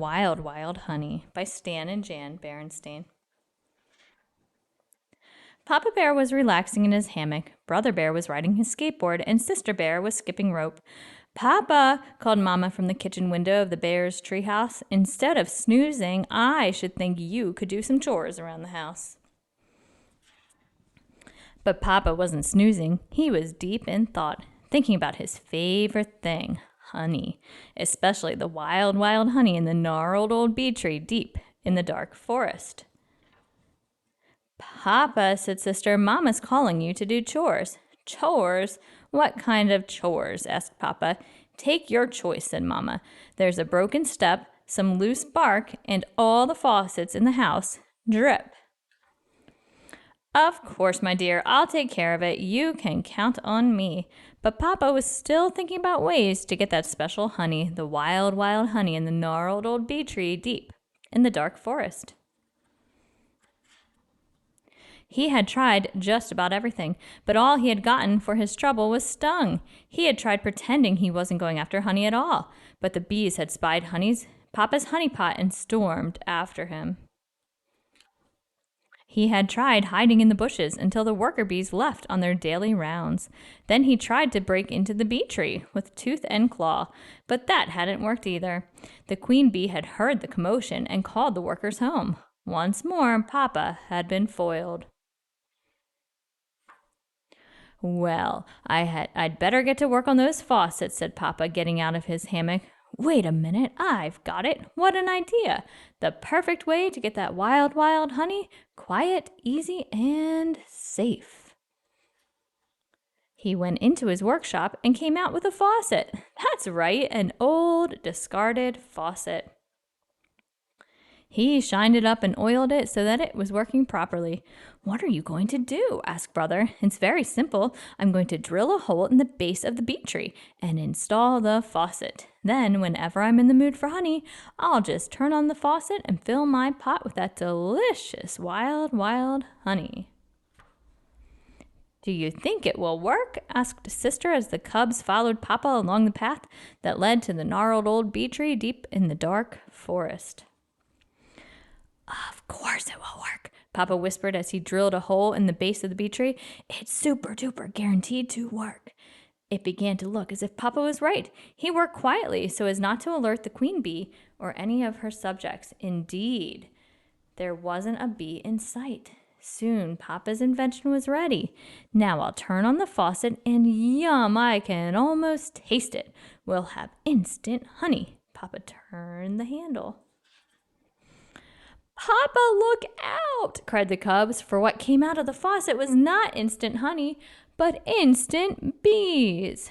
Wild, Wild Honey by Stan and Jan Berenstain. Papa Bear was relaxing in his hammock, Brother Bear was riding his skateboard, and Sister Bear was skipping rope. "Papa," called Mama from the kitchen window of the bear's treehouse, "instead of snoozing, I should think you could do some chores around the house." But Papa wasn't snoozing. He was deep in thought, thinking about his favorite thing, honey, especially the wild, wild honey in the gnarled old bee tree deep in the dark forest. "Papa," said Sister, "Mama's calling you to do chores." "Chores? What kind of chores?" asked Papa. "Take your choice," said Mama. "There's a broken step, some loose bark, and all the faucets in the house drip." "Of course, my dear, I'll take care of it. You can count on me." But Papa was still thinking about ways to get that special honey, the wild, wild honey in the gnarled old bee tree deep in the dark forest. He had tried just about everything, but all he had gotten for his trouble was stung. He had tried pretending he wasn't going after honey at all, but the bees had spied Papa's honey pot and stormed after him. He had tried hiding in the bushes until the worker bees left on their daily rounds. Then he tried to break into the bee tree with tooth and claw, but that hadn't worked either. The queen bee had heard the commotion and called the workers home. Once more, Papa had been foiled. "Well, I'd better get to work on those faucets," said Papa, getting out of his hammock. "Wait a minute, I've got it. What an idea! The perfect way to get that wild, wild honey, quiet, easy, and safe." He went into his workshop and came out with a faucet. That's right, an old, discarded faucet. He shined it up and oiled it so that it was working properly. "What are you going to do?" asked Brother. "It's very simple. I'm going to drill a hole in the base of the bee tree and install the faucet. Then, whenever I'm in the mood for honey, I'll just turn on the faucet and fill my pot with that delicious wild, wild honey." "Do you think it will work?" asked Sister as the cubs followed Papa along the path that led to the gnarled old bee tree deep in the dark forest. "Of course it will work," Papa whispered as he drilled a hole in the base of the bee tree. "It's super duper guaranteed to work." It began to look as if Papa was right. He worked quietly so as not to alert the queen bee or any of her subjects. Indeed, there wasn't a bee in sight. Soon Papa's invention was ready. "Now I'll turn on the faucet and yum, I can almost taste it. We'll have instant honey." Papa turned the handle. "Papa, look out!" cried the cubs, for what came out of the faucet was not instant honey, but instant bees.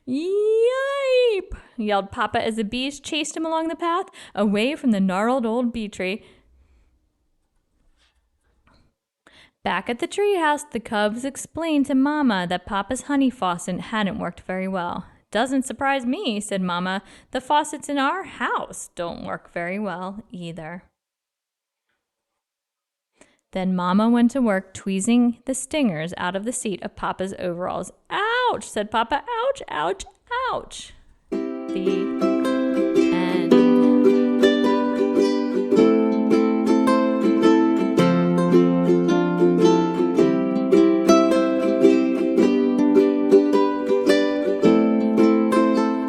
"Yipe!" yelled Papa as the bees chased him along the path, away from the gnarled old bee tree. Back at the treehouse, the cubs explained to Mama that Papa's honey faucet hadn't worked very well. "Doesn't surprise me," said Mama. "The faucets in our house don't work very well either." Then Mama went to work tweezing the stingers out of the seat of Papa's overalls. "Ouch!" said Papa. "Ouch, ouch, ouch." The